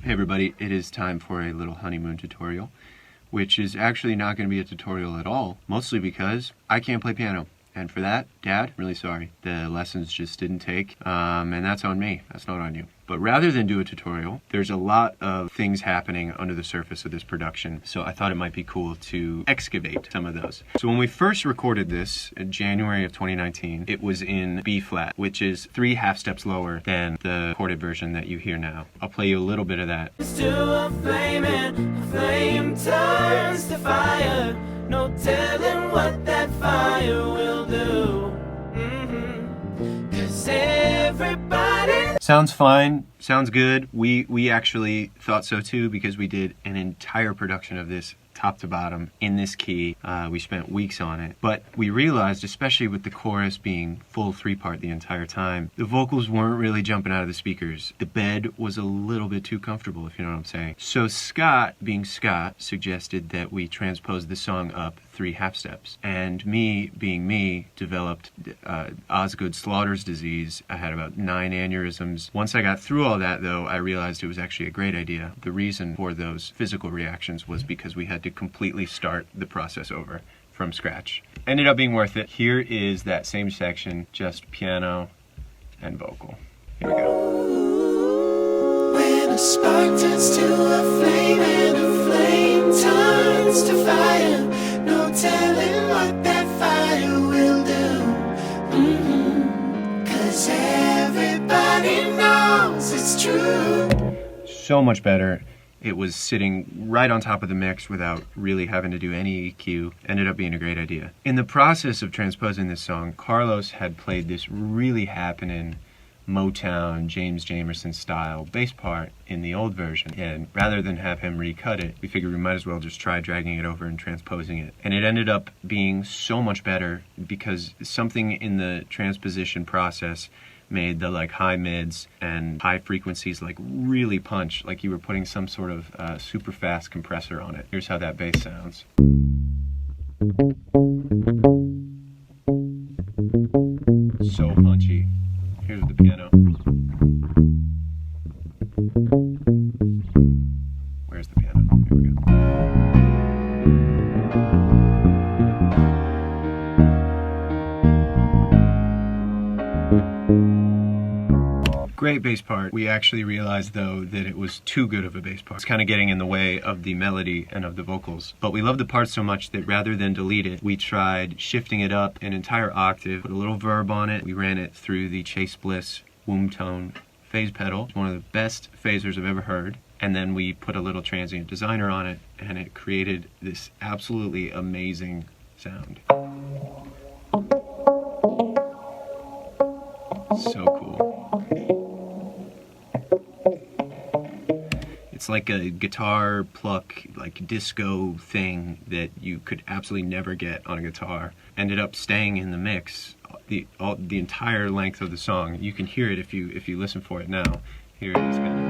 Hey everybody, it is time for a little honeymoon tutorial, which is actually not going to be a tutorial at all, mostly because I can't play piano. And for that, Dad, really sorry. The lessons just didn't take, and that's on me. That's not on you. But rather than do a tutorial, there's a lot of things happening under the surface of this production, so I thought it might be cool to excavate some of those. So when we first recorded this in January of 2019, it was in B flat, which is 3 half steps lower than the recorded version that you hear now. I'll play you a little bit of that. A flame turns to fire. No telling what that fire will do. 'Cause everybody Sounds fine, sounds good. We actually thought so too, because we did an entire production of this top to bottom in this key. We spent weeks on it, but we realized, especially with the chorus being full 3-part the entire time, the vocals weren't really jumping out of the speakers. The bed was a little bit too comfortable, if you know what I'm saying. So Scott, being Scott, suggested that we transpose the song up 3 half steps, and me, being me, developed Osgood Slaughter's disease. I had about 9 aneurysms. Once I got through all that, though, I realized it was actually a great idea. The reason for those physical reactions was because we had to completely start the process over from scratch. Ended up being worth it. Here is that same section, just piano and vocal. Here we go. when a spark turns to a flame and a flame turns to fire. No telling what that fire will do. 'Cause everybody knows it's true. So much better. It was sitting right on top of the mix without really having to do any EQ. Ended up being a great idea. In the process of transposing this song, Carlos had played this really happening Motown, James Jamerson style bass part in the old version. And rather than have him recut it, we figured we might as well just try dragging it over and transposing it. And it ended up being so much better because something in the transposition process made the high mids and high frequencies really punch, like you were putting some sort of super fast compressor on it. Here's how that bass sounds. So punchy. Here's the piano. Where's the piano? Here we go. Great bass part. We actually realized, though, that it was too good of a bass part. It's kind of getting in the way of the melody and of the vocals. But we loved the part so much that rather than delete it, we tried shifting it up an entire octave, put a little verb on it. We ran it through the Chase Bliss womb tone phase pedal. It's one of the best phasers I've ever heard. And then we put a little transient designer on it, and it created this absolutely amazing sound. So cool. It's like a guitar pluck, disco thing that you could absolutely never get on a guitar. Ended up staying in the mix the entire length of the song. You can hear it if you listen for it now. Here it is kind of.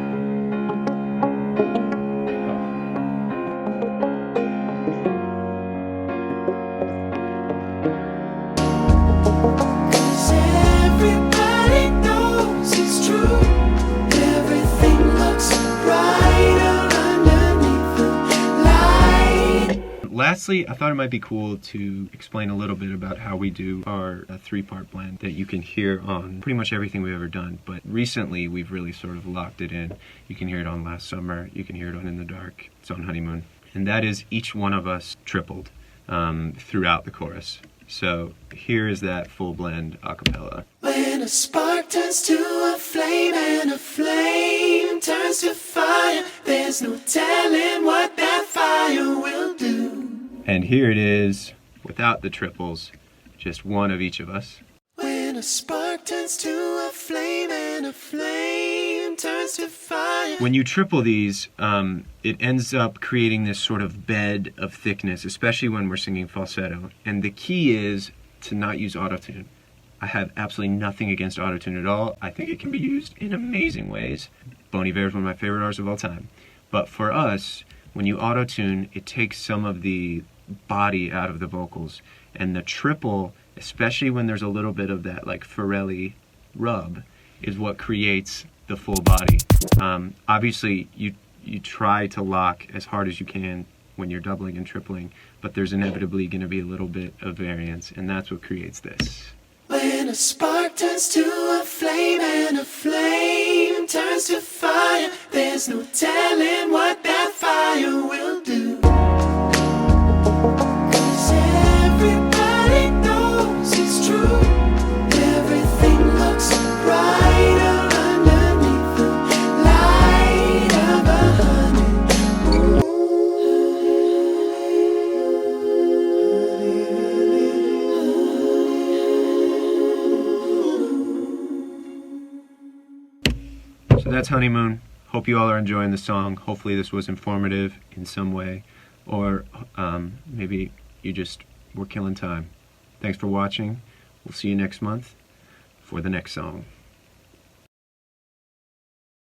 Lastly, I thought it might be cool to explain a little bit about how we do our 3-part blend that you can hear on pretty much everything we've ever done. But recently, we've really sort of locked it in. You can hear it on Last Summer. You can hear it on In the Dark. It's on Honeymoon. And that is each one of us tripled throughout the chorus. So here is that full blend a cappella. When a spark turns to a flame and a flame turns to fire, there's no telling what that fire will do. And here it is, without the triples, just one of each of us. When a spark turns to a flame and a flame turns to fire. When you triple these, it ends up creating this sort of bed of thickness, especially when we're singing falsetto. And the key is to not use autotune. I have absolutely nothing against autotune at all. I think it can be used in amazing ways. Bon Iver is one of my favorite artists of all time. But for us, when you autotune, it takes some of the body out of the vocals. And the triple, especially when there's a little bit of that Farrelly rub, is what creates the full body. Obviously, you you try to lock as hard as you can when you're doubling and tripling, but there's inevitably going to be a little bit of variance, and that's what creates this. When a spark turns to a flame and a flame turns to fire, there's no telling what that fire will do. 'Cause everybody knows it's true. Everything looks brighter underneath the light of a honeymoon. So that's Honeymoon. Hope you all are enjoying the song. Hopefully this was informative in some way, or maybe you just were killing time. Thanks for watching. We'll see you next month for the next song.